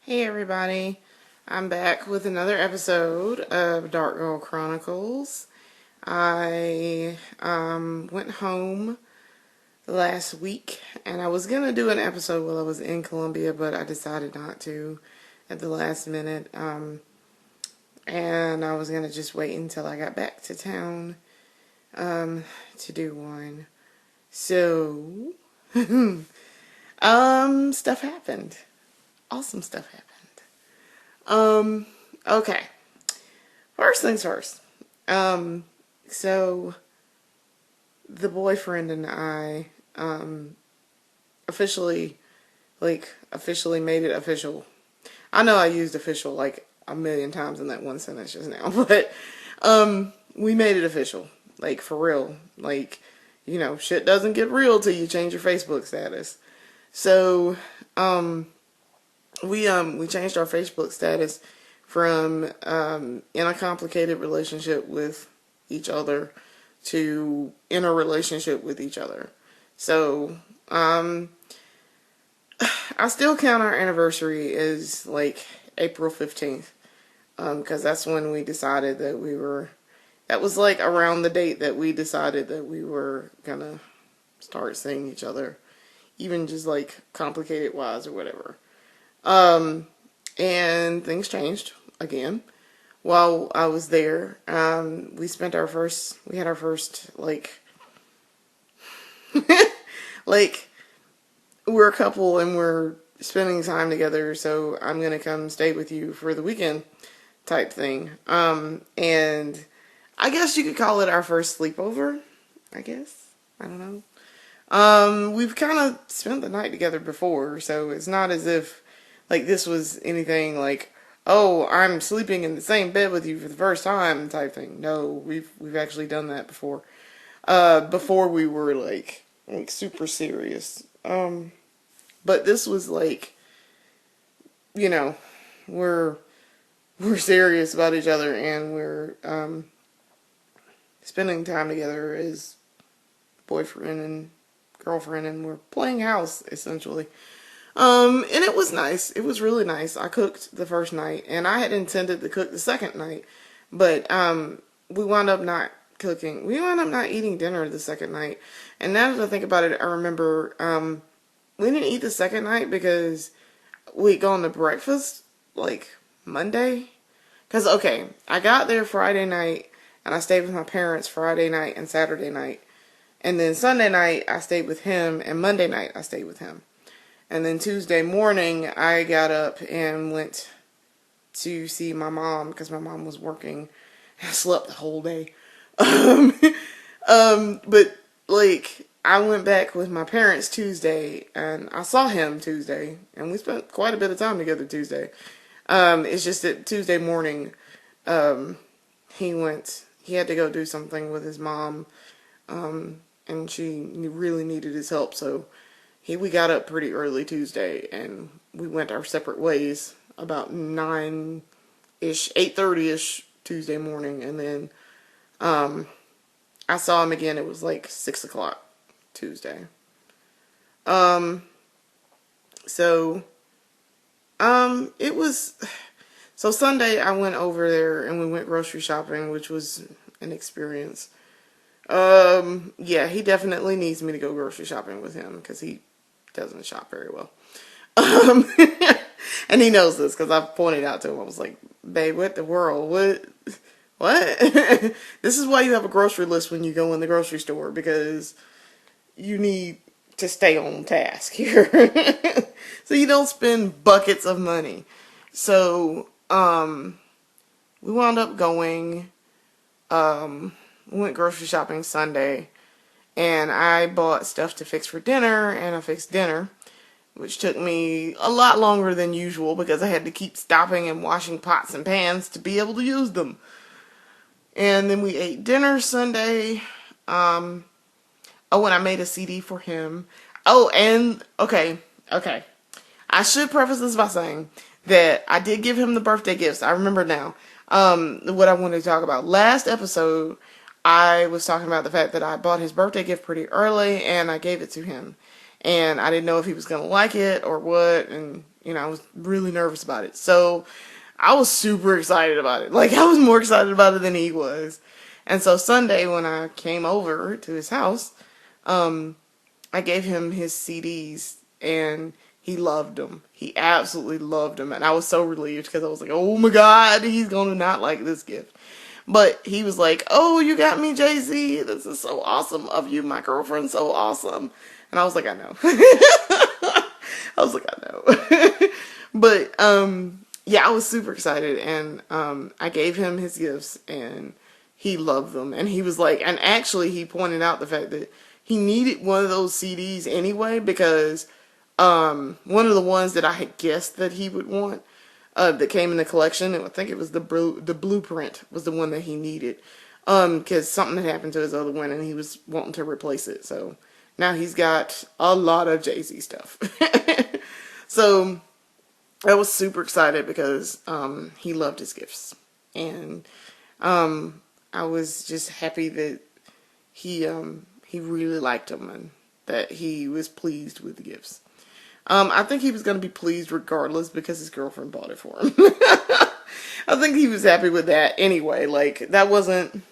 Hey everybody, I'm back with another episode of Dark Girl Chronicles. I went home last week and I was going to do an episode while I was in Columbia, but I decided not to at the last minute. And I was going to just wait until I got back to town to do one. So, stuff happened. Awesome stuff happened. Okay. First things first. So the boyfriend and I, officially made it official. I know I used official like a million times in that one sentence just now, but, we made it official. Like, for real. Like, shit doesn't get real till you change your Facebook status. So, we changed our Facebook status from in a complicated relationship with each other to in a relationship with each other. So I still count our anniversary as like April 15th, because that's when we decided that was like around the date that we decided that we were gonna start seeing each other, even just like complicated wise or whatever. And things changed again while I was there. We had our first, like, like, we're a couple and we're spending time together, so I'm gonna come stay with you for the weekend type thing. And I guess you could call it our first sleepover, I guess. I don't know. We've kind of spent the night together before, so it's not as if like this was anything like, oh, I'm sleeping in the same bed with you for the first time type thing. No, we've actually done that before. Before we were like super serious. But this was like, we're serious about each other and we're spending time together as boyfriend and girlfriend, and we're playing house essentially. And it was nice. It was really nice. I cooked the first night, and I had intended to cook the second night, but we wound up not cooking. We wound up not eating dinner the second night. And now that I think about it, I remember we didn't eat the second night because we'd gone to breakfast like Monday. Because, okay, I got there Friday night, and I stayed with my parents Friday night and Saturday night. And then Sunday night, I stayed with him, and Monday night, I stayed with him. And then Tuesday morning, I got up and went to see my mom because my mom was working. I slept the whole day. But like, I went back with my parents Tuesday, and I saw him Tuesday, and we spent quite a bit of time together Tuesday. It's just that Tuesday morning, he had to go do something with his mom, and she really needed his help, so we got up pretty early Tuesday, and we went our separate ways about 9-ish, 8:30-ish Tuesday morning, and then I saw him again. It was like 6 o'clock Tuesday. So Sunday I went over there and we went grocery shopping, which was an experience. Yeah, he definitely needs me to go grocery shopping with him because he doesn't shop very well. And he knows this because I've pointed out to him. I was like, babe, what the world? What? This is why you have a grocery list when you go in the grocery store, because you need to stay on task here. So you don't spend buckets of money. So, we wound up going, we went grocery shopping Sunday, and I bought stuff to fix for dinner, and I fixed dinner, which took me a lot longer than usual because I had to keep stopping and washing pots and pans to be able to use them. And then we ate dinner Sunday. And I made a CD for him. Oh, and, okay. I should preface this by saying that I did give him the birthday gifts. I remember now, what I wanted to talk about. Last episode, I was talking about the fact that I bought his birthday gift pretty early, and I gave it to him. And I didn't know if he was going to like it or what, and I was really nervous about it. So I was super excited about it. Like, I was more excited about it than he was. And so Sunday, when I came over to his house, I gave him his CDs, and he loved them. He absolutely loved them. And I was so relieved because I was like, oh my God, he's going to not like this gift. But he was like, oh, you got me Jay-Z. This is so awesome of you. My girlfriend's so awesome. And I was like, I know. I was like, I know. But, yeah, I was super excited. And I gave him his gifts, and he loved them. And he was like, and actually he pointed out the fact that he needed one of those CDs anyway, because one of the ones that I had guessed that he would want, that came in the collection, I think it was the Blueprint was the one that he needed, because something had happened to his other one and he was wanting to replace it. So now he's got a lot of Jay-Z stuff. So I was super excited because he loved his gifts, and I was just happy that he really liked them and that he was pleased with the gifts. I think he was going to be pleased regardless because his girlfriend bought it for him. I think he was happy with that anyway. Like, that wasn't...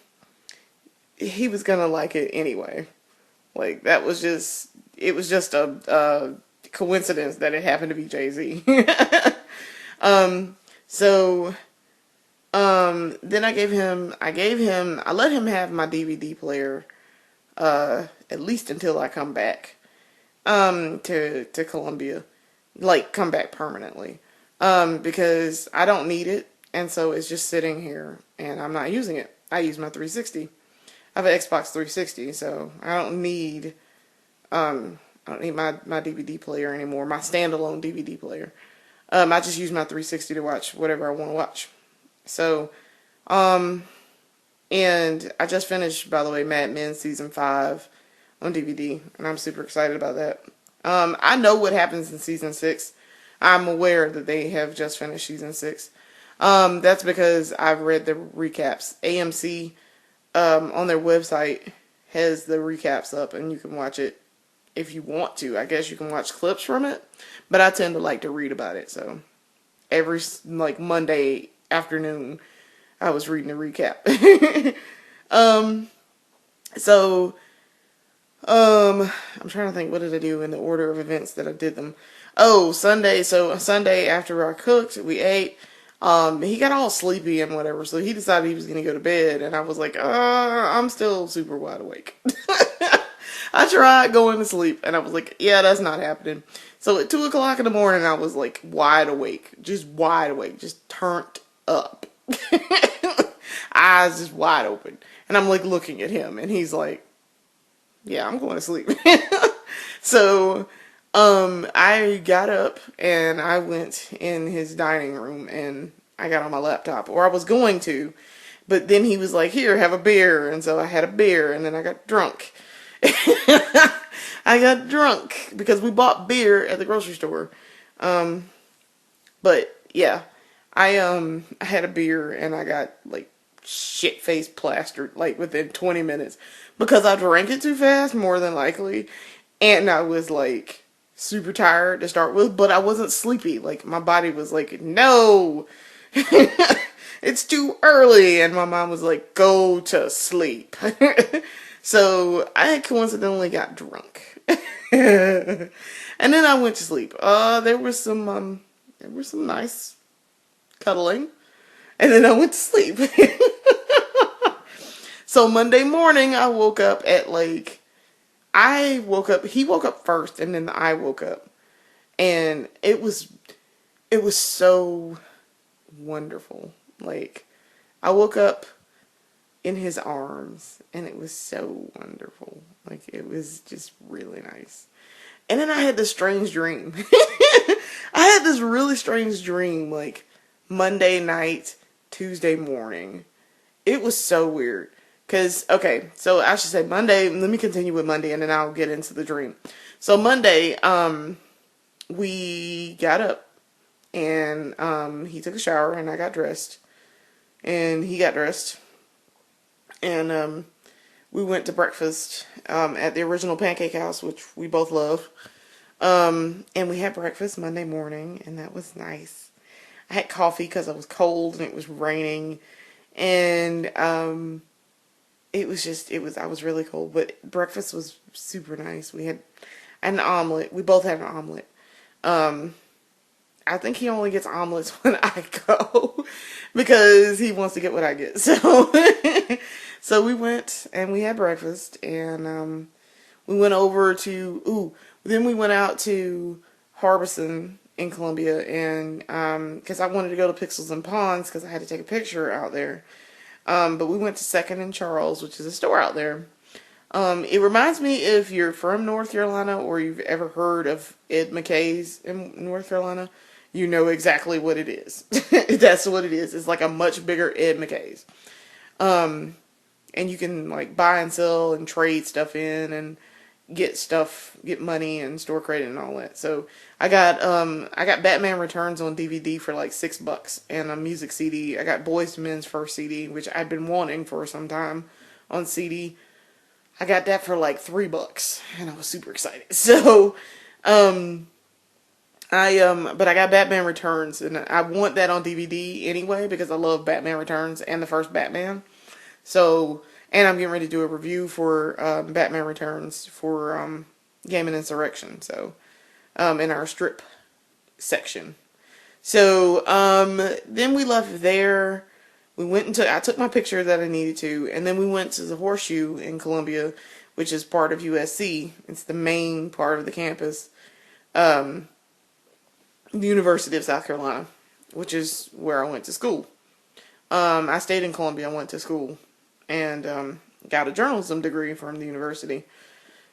He was going to like it anyway. Like, that was just... It was just a coincidence that it happened to be Jay-Z. So... then I let him have my DVD player, at least until I come back. To Columbia, like, come back permanently, because I don't need it, and so it's just sitting here, and I'm not using it. I use my 360. I have an Xbox 360, so I don't need my DVD player anymore, my standalone DVD player. I just use my 360 to watch whatever I want to watch. So, and I just finished, by the way, Mad Men Season 5 on DVD, and I'm super excited about that. I know what happens in Season 6. I'm aware that they have just finished Season 6. That's because I've read the recaps. AMC, on their website, has the recaps up, and you can watch it if you want to. I guess you can watch clips from it, but I tend to like to read about it, so every, like, Monday afternoon, I was reading a recap. So... I'm trying to think, what did I do in the order of events that I did them? Oh, Sunday. So Sunday after I cooked, we ate. He got all sleepy and whatever, so he decided he was going to go to bed, and I was like, I'm still super wide awake. I tried going to sleep, and I was like, yeah, that's not happening. So at 2 o'clock in the morning, I was like wide awake, just turned up. Eyes just wide open. And I'm like looking at him, and he's like, yeah, I'm going to sleep. So, I got up and I went in his dining room and I got on my laptop, or I was going to, but then he was like, here, have a beer. And so I had a beer, and then I got drunk. I got drunk because we bought beer at the grocery store. But yeah, I had a beer and I got like shit-faced plastered like within 20 minutes because I drank it too fast, more than likely, and I was like super tired to start with, but I wasn't sleepy. Like, my body was like, no, it's too early, and my mom was like, go to sleep. So I coincidentally got drunk. And then I went to sleep. There was some nice cuddling, and then I went to sleep. So Monday morning, I woke up at like, he woke up first, and then I woke up, and it was so wonderful. Like, I woke up in his arms, and it was so wonderful. Like, it was just really nice. And then I had this strange dream. I had this really strange dream, like, Monday night, Tuesday morning. It was so weird. Because, okay, so I should say Monday, let me continue with Monday, and then I'll get into the dream. So Monday, we got up, and he took a shower, and I got dressed, and he got dressed, and we went to breakfast at the original Pancake House, which we both love. And we had breakfast Monday morning, and that was nice. I had coffee because I was cold and it was raining, and I was really cold, but breakfast was super nice. We had an omelet. We both had an omelet. Um, I think he only gets omelets when I go because he wants to get what I get. So, so we went and we had breakfast, and we went over to then we went out to Harbison in Columbia, and because I wanted to go to Pixels and Ponds because I had to take a picture out there. But we went to Second and Charles, which is a store out there. It reminds me, if you're from North Carolina or you've ever heard of Ed McKay's in North Carolina, you know exactly what it is. That's what it is. It's like a much bigger Ed McKay's. And you can like buy and sell and trade stuff in and get money and store credit and all that. So I got Batman Returns on DVD for like $6 and a music CD. I got Boyz II Men's first CD, which I'd been wanting for some time on CD. I got that for like $3 and I was super excited. So but I got Batman Returns and I want that on DVD anyway because I love Batman Returns and the first Batman. So, and I'm getting ready to do a review for Batman Returns for Game and Insurrection. So, in our strip section. So, then we left there. We went and I took my picture that I needed to, and then we went to the Horseshoe in Columbia, which is part of USC. It's the main part of the campus. The University of South Carolina, which is where I went to school. I stayed in Columbia. I went to school and got a journalism degree from the university.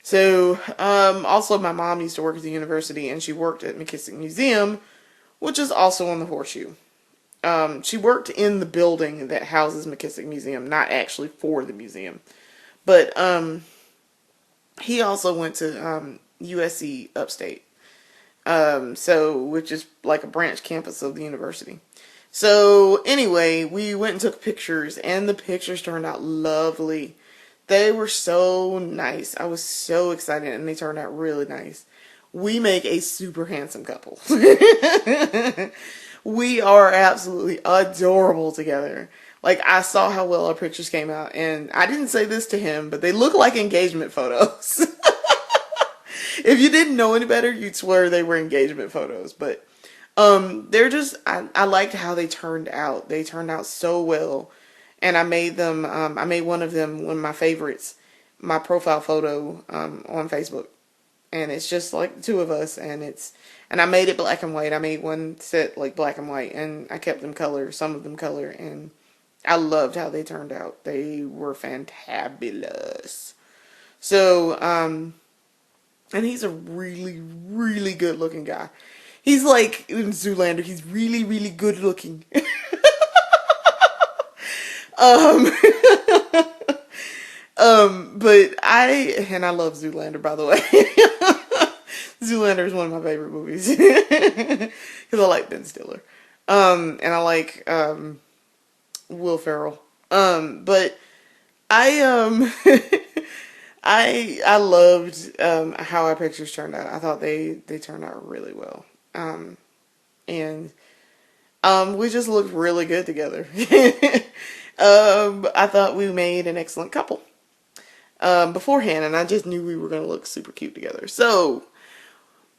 So, also my mom used to work at the university, and she worked at McKissick Museum, which is also on the Horseshoe. She worked in the building that houses McKissick Museum, not actually for the museum. But he also went to USC Upstate, so which is like a branch campus of the university. So anyway, we went and took pictures, and the pictures turned out lovely. They were so nice. I was so excited, and they turned out really nice. We make a super handsome couple. We are absolutely adorable together. Like, I saw how well our pictures came out, and I didn't say this to him, but they look like engagement photos. If you didn't know any better, you'd swear they were engagement photos, but they're just, I liked how they turned out. They turned out so well. And I made them, I made one of them one of my favorites, my profile photo on Facebook. And it's just like the two of us, and I made it black and white. I made one set like black and white, and I kept them color, some of them color, and I loved how they turned out. They were fantabulous. So, and he's a really, really good looking guy. He's like in Zoolander. He's really, really good looking. um, but I love Zoolander, by the way. Zoolander is one of my favorite movies because I like Ben Stiller, and I like Will Ferrell. But I I loved how our pictures turned out. I thought they turned out really well. And we just looked really good together. I thought we made an excellent couple beforehand, and I just knew we were going to look super cute together. So,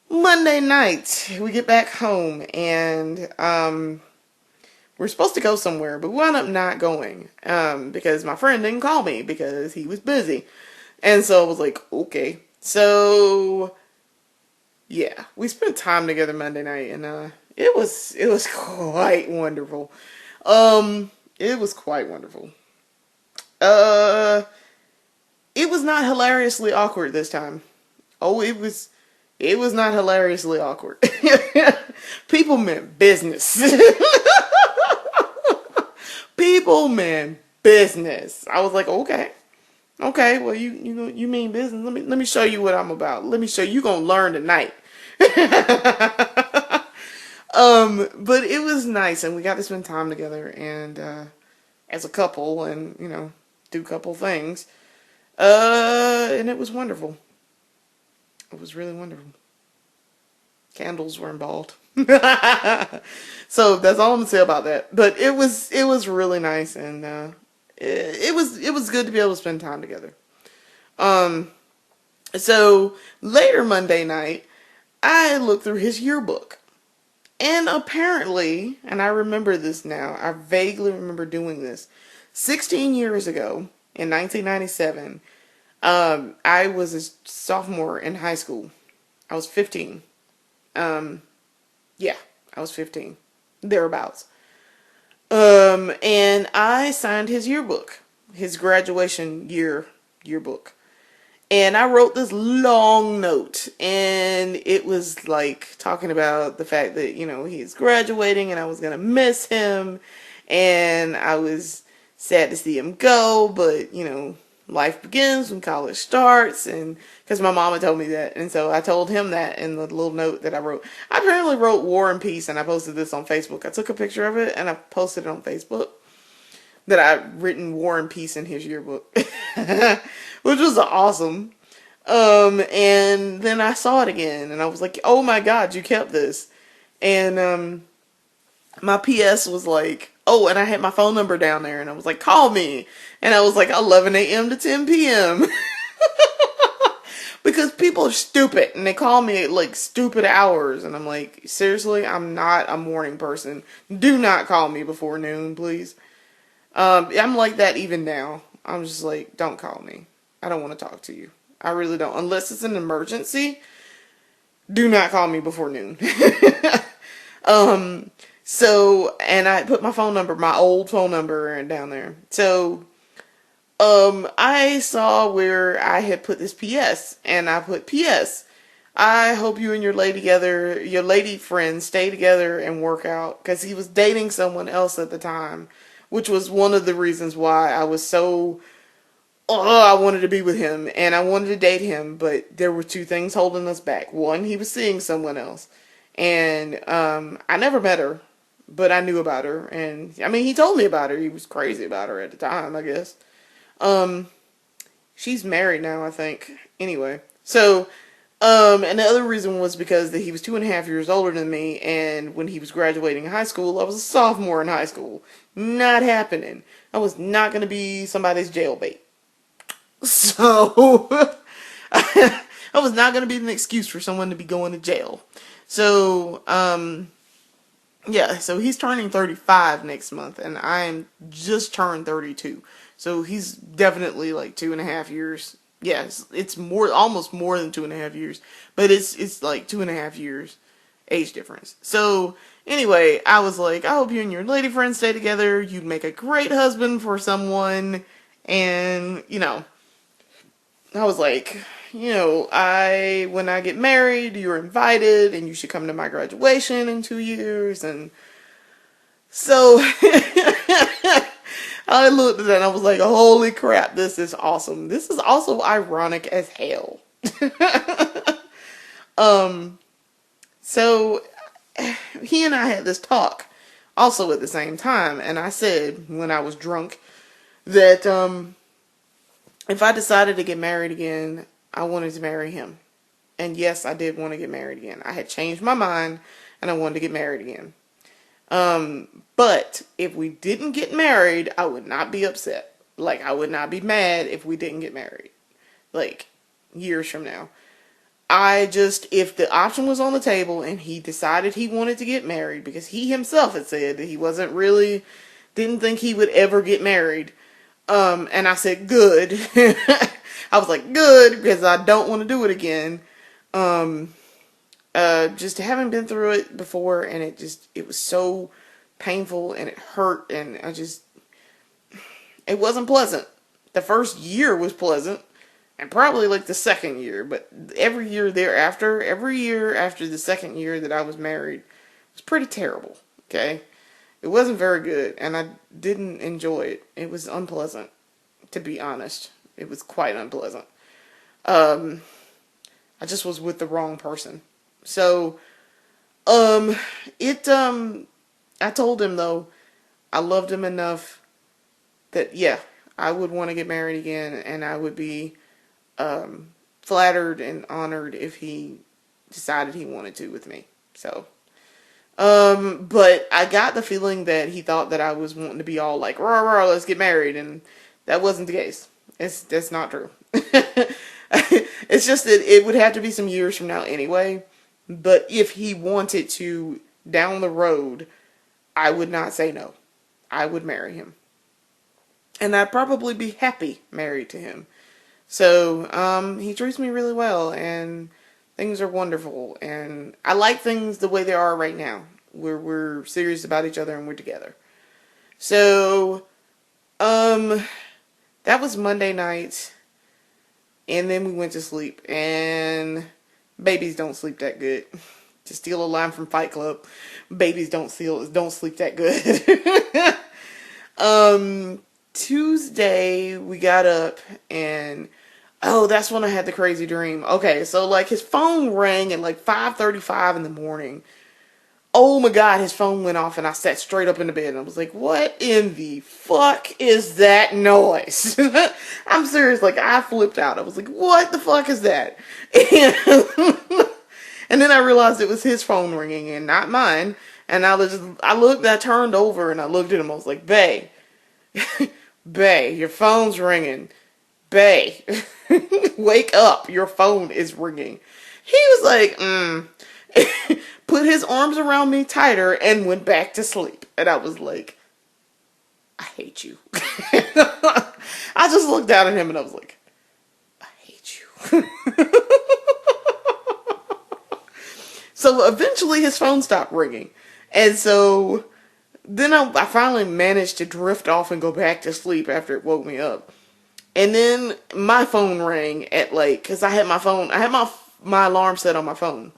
Monday night, we get back home, and we're supposed to go somewhere, but we wound up not going because my friend didn't call me because he was busy. And so I was like, okay. So, yeah, we spent time together Monday night, and it was quite wonderful. It was quite wonderful. It was not hilariously awkward this time. Oh, it was not hilariously awkward. People meant business. People meant business. I was like, okay. Okay, well you mean business. Let me show you what I'm about. Let me show you gonna learn tonight. But it was nice, and we got to spend time together and as a couple, and do couple things. And it was wonderful. It was really wonderful. Candles were involved. So that's all I'm gonna say about that. But it was really nice, and it was good to be able to spend time together. Um, so later Monday night, I looked through his yearbook, and apparently, and I remember this now. I vaguely remember doing this. 16 years ago, in 1997, I was a sophomore in high school. I was 15. Um, yeah, I was 15, thereabouts. And I signed his yearbook, his graduation yearbook. And I wrote this long note, and it was like talking about the fact that, he's graduating and I was going to miss him. And I was sad to see him go, but, life begins when college starts. And because my mama told me that. And so I told him that in the little note that I wrote. I apparently wrote War and Peace, and I posted this on Facebook. I took a picture of it and I posted it on Facebook. That I'd written War and Peace in his yearbook, which was awesome. And then I saw it again, and I was like, "Oh my God, you kept this!" And my PS was like, "Oh," and I had my phone number down there, and I was like, "Call me," and I was like, 11 a.m. to 10 p.m. Because people are stupid, and they call me at like stupid hours, and I'm like, seriously, I'm not a morning person. Do not call me before noon, please. I'm like that even now. I'm just like, don't call me. I don't want to talk to you. I really don't. Unless it's an emergency, do not call me before noon. And I put my phone number, my old phone number down there. So, I saw where I had put this PS, and I put PS. I hope you and your lady friend stay together and work out, because he was dating someone else at the time, which was one of the reasons why I was so, I wanted to be with him and I wanted to date him, but there were two things holding us back. One, he was seeing someone else, and I never met her, but I knew about her, and I mean, he told me about her. He was crazy about her at the time, I guess. Um, she's married now, I think. Anyway, so and the other reason was because that he was 2.5 years older than me, and when he was graduating high school, I was a sophomore in high school. Not happening. I was not going to be somebody's jailbait. So, I was not going to be an excuse for someone to be going to jail. So, yeah, so he's turning 35 next month, and I'm just turned 32. So he's definitely like 2.5 years. Yes, it's more, almost more than 2.5 years, but it's like 2.5 years age difference. So anyway, I was like, I hope you and your lady friend stay together. You'd make a great husband for someone, and I was like, when I get married, you're invited, and you should come to my graduation in 2 years, and so. I looked at that and I was like, holy crap, this is awesome. This is also ironic as hell. um, so he and I had this talk also at the same time, and I said when I was drunk that if I decided to get married again, I wanted to marry him. And yes, I did want to get married again. I had changed my mind and I wanted to get married again. But if we didn't get married, I would not be upset. Like, I would not be mad if we didn't get married. Like, years from now. If the option was on the table and he decided he wanted to get married, because he himself had said that he didn't think he would ever get married. And I said, good. I was like, good, because I don't want to do it again. Just having been through it before, and it was so painful, and it hurt, and it wasn't pleasant. The first year was pleasant, and probably like the second year, but every year after the second year that I was married was pretty terrible, okay? It wasn't very good, and I didn't enjoy it. It was unpleasant, to be honest. It was quite unpleasant. I just was with the wrong person. So, I told him, though, I loved him enough that, yeah, I would want to get married again, and I would be flattered and honored if he decided he wanted to with me. So, but I got the feeling that he thought that I was wanting to be all like, rah, rah, let's get married. And that wasn't the case. That's not true. It's just that it would have to be some years from now anyway. But if he wanted to down the road, I would not say no. I would marry him. And I'd probably be happy married to him. So, he treats me really well, and things are wonderful, and I like things the way they are right now. We're serious about each other, and we're together. So, that was Monday night, and then we went to sleep, and babies don't sleep that good. To steal a line from Fight Club, babies don't sleep that good. Tuesday, we got up, and oh, that's when I had the crazy dream. Okay, so like his phone rang at like 5:35 in the morning. Oh my God, his phone went off, and I sat straight up in the bed, and I was like, what in the fuck is that noise? I'm serious, like I flipped out. I was like, what the fuck is that? And then I realized it was his phone ringing and not mine. And I turned over and I looked at him. I was like, Bae, Bae, your phone's ringing. Bae, wake up. Your phone is ringing. He was like, put his arms around me tighter and went back to sleep. And I was like, I hate you. I just looked down at him and I was like, I hate you. So eventually his phone stopped ringing. And so then I finally managed to drift off and go back to sleep after it woke me up. And then my phone rang at like, cause I had my alarm set on my phone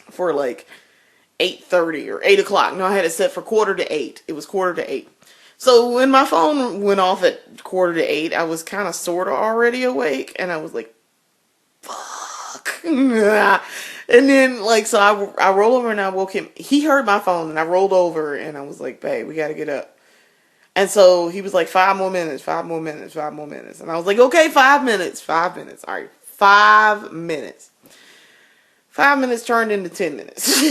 for like 8:30 or 8 o'clock. No, I had it set for 7:45. It was 7:45. So when my phone went off at 7:45, I was kind of sort of already awake. And I was like, fuck. And then, like, so I roll over and I woke him. He heard my phone and I rolled over and I was like, babe, we got to get up. And so he was like, 5 more minutes, 5 more minutes, 5 more minutes. And I was like, okay, 5 minutes, 5 minutes. All right, 5 minutes. 5 minutes turned into 10 minutes.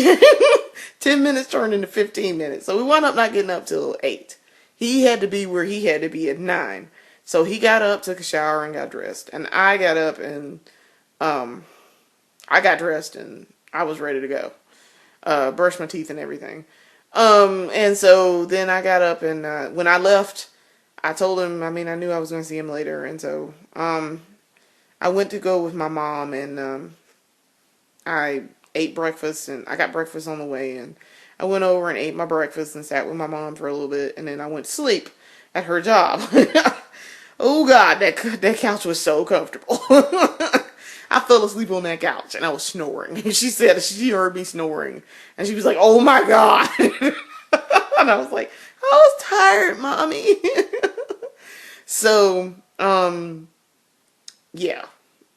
10 minutes turned into 15 minutes. So we wound up not getting up till 8. He had to be where he had to be at 9. So he got up, took a shower, and got dressed. And I got up and, I got dressed and I was ready to go. Brushed my teeth and everything. And so then I got up and, when I left, I told him, I knew I was going to see him later. And so, I went to go with my mom and, I ate breakfast and I got breakfast on the way and I went over and ate my breakfast and sat with my mom for a little bit and then I went to sleep at her job. Oh God, that couch was so comfortable. I fell asleep on that couch and I was snoring. She said she heard me snoring and she was like, oh my God. And I was like, I was tired, mommy. So, yeah.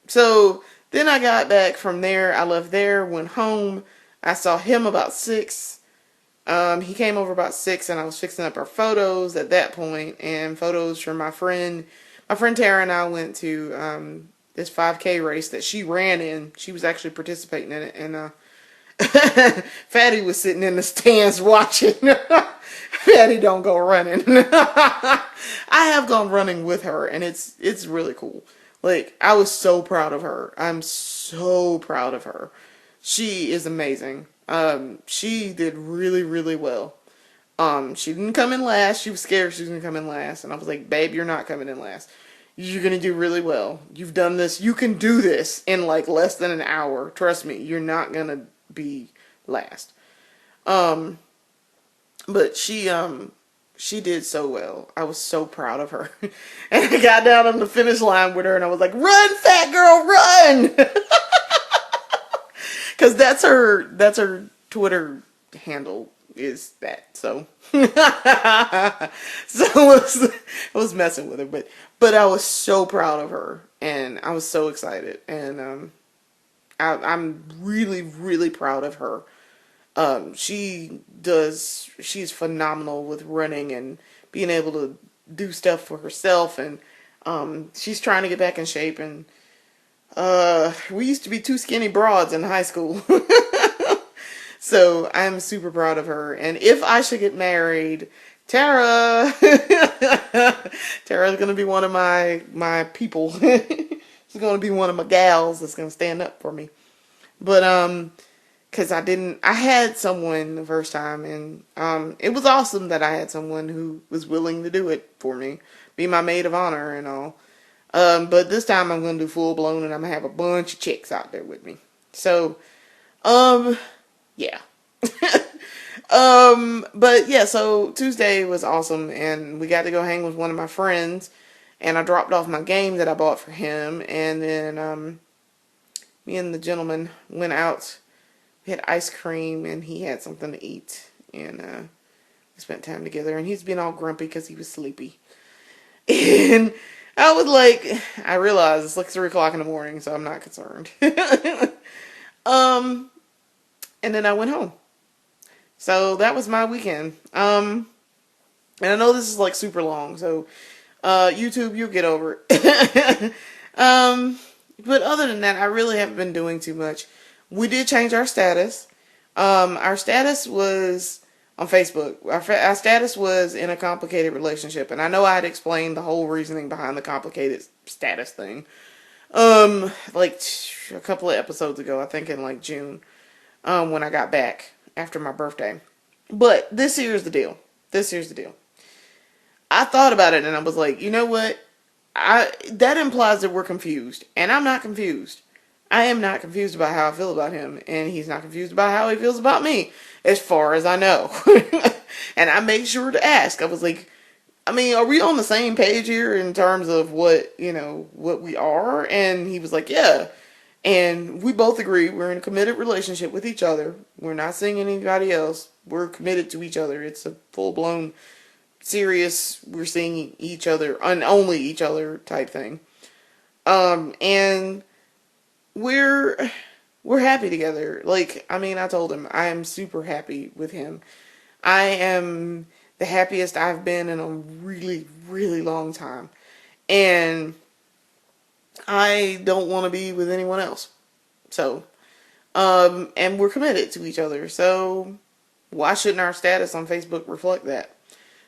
So then I got back from there. I left there, went home. I saw him about 6. He came over about 6 and I was fixing up our photos at that point and photos from my friend. My friend Tara and I went to, this 5K race that she ran in. She was actually participating in it. And, Fatty was sitting in the stands watching. Fatty don't go running. I have gone running with her and it's really cool. Like, I was so proud of her. I'm so proud of her. She is amazing. She did really, really well. She didn't come in last. She was scared she was going to come in last. And I was like, babe, you're not coming in last. You're going to do really well. You've done this. You can do this in like less than an hour. Trust me, you're not going to be last. But she did so well. I was so proud of her. And I got down on the finish line with her and I was like, run, fat girl, run. Cause that's her Twitter handle is that. So, so I was messing with her, but I was so proud of her and I was so excited and, I'm really, really proud of her. She's phenomenal with running and being able to do stuff for herself and, she's trying to get back in shape and, We used to be two skinny broads in high school. So I'm super proud of her. And if I should get married, Tara, Tara's gonna be one of my people. She's gonna be one of my gals that's gonna stand up for me. But because I had someone the first time, and it was awesome that I had someone who was willing to do it for me, be my maid of honor and all. But this time I'm gonna do full blown, and I'm gonna have a bunch of chicks out there with me. So, yeah. But yeah, so Tuesday was awesome, and we got to go hang with one of my friends, and I dropped off my game that I bought for him, and then me and the gentleman went out. We had ice cream, and he had something to eat, and we spent time together, and he's been all grumpy because he was sleepy. And I was like, I realized it's like 3 o'clock in the morning, so I'm not concerned. And then I went home. So that was my weekend. And I know this is like super long, so YouTube, you'll get over it. But other than that, I really haven't been doing too much. We did change our status. Our status was on Facebook. Our status was in a complicated relationship, and I know I had explained the whole reasoning behind the complicated status thing. Like a couple of episodes ago, I think in like June, when I got back after my birthday. But this here's the deal. I thought about it and I was like, you know what? That implies that we're confused. And I'm not confused. I am not confused about how I feel about him. And he's not confused about how he feels about me. As far as I know. And I made sure to ask. I was like, I mean, are we on the same page here in terms of what we are? And he was like, yeah. And we both agree we're in a committed relationship with each other. We're not seeing anybody else. We're committed to each other. It's a full-blown, serious, we're seeing each other, and only each other type thing. And we're happy together. Like, I mean, I told him I am super happy with him. I am the happiest I've been in a really, really long time. And I don't want to be with anyone else. So, and we're committed to each other. So, why shouldn't our status on Facebook reflect that?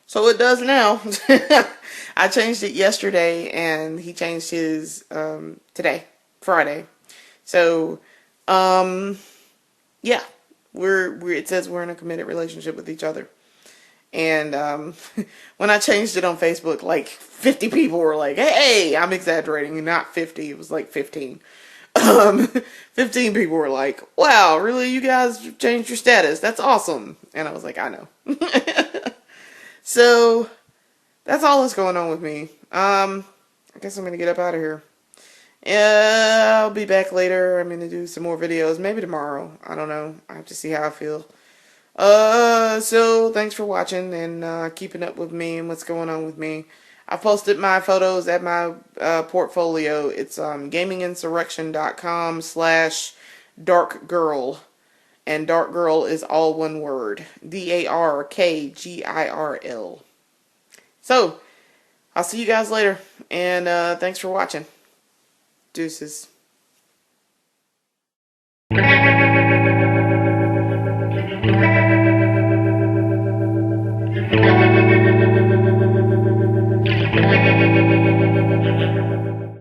So it does now. I changed it yesterday, and he changed his today, Friday. So, yeah, it says we're in a committed relationship with each other. And when I changed it on Facebook, like 50 people were like, hey, I'm exaggerating, not 50, it was like 15. 15 people were like, wow, really, you guys changed your status, that's awesome. And I was like, I know. So that's all that's going on with me. I guess I'm gonna get up out of here. Yeah, I'll be back later. I'm gonna do some more videos, maybe tomorrow, I don't know, I have to see how I feel. So thanks for watching and keeping up with me and what's going on with me. I've posted my photos at my portfolio. It's gaminginsurrection.com/darkgirl, and dark girl is all one word, DARKGIRL. So I'll see you guys later, and thanks for watching. Deuces.